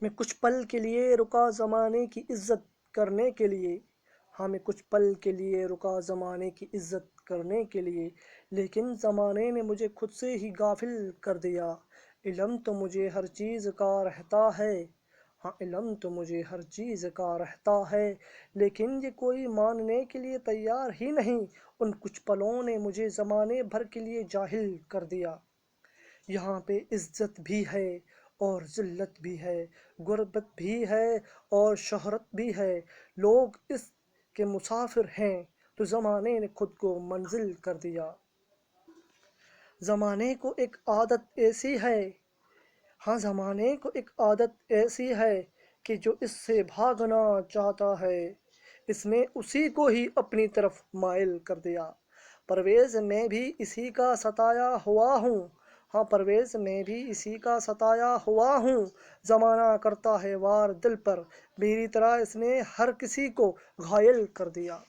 میں کچھ پل کے لیے رکا زمانے کی عزت کرنے کے لیے، ہاں میں کچھ پل کے لیے رکا زمانے کی عزت کرنے کے لیے، لیکن زمانے نے مجھے خود سے ہی غافل کر دیا۔ علم تو مجھے ہر چیز کا رہتا ہے، ہاں علم تو مجھے ہر چیز کا رہتا ہے، لیکن یہ کوئی ماننے کے لیے تیار ہی نہیں۔ ان کچھ پلوں نے مجھے زمانے بھر کے لیے جاہل کر دیا۔ یہاں پہ عزت بھی ہے اور ذلت بھی ہے، غربت بھی ہے اور شہرت بھی ہے، لوگ اس کے مسافر ہیں، تو زمانے نے خود کو منزل کر دیا۔ زمانے کو ایک عادت ایسی ہے، ہاں زمانے کو ایک عادت ایسی ہے کہ جو اس سے بھاگنا چاہتا ہے، اس نے اسی کو ہی اپنی طرف مائل کر دیا۔ پرویز میں بھی اسی کا ستایا ہوا ہوں، ہاں پرویز میں بھی اسی کا ستایا ہوا ہوں، زمانہ کرتا ہے وار دل پر، میری طرح اس نے ہر کسی کو گھائل کر دیا۔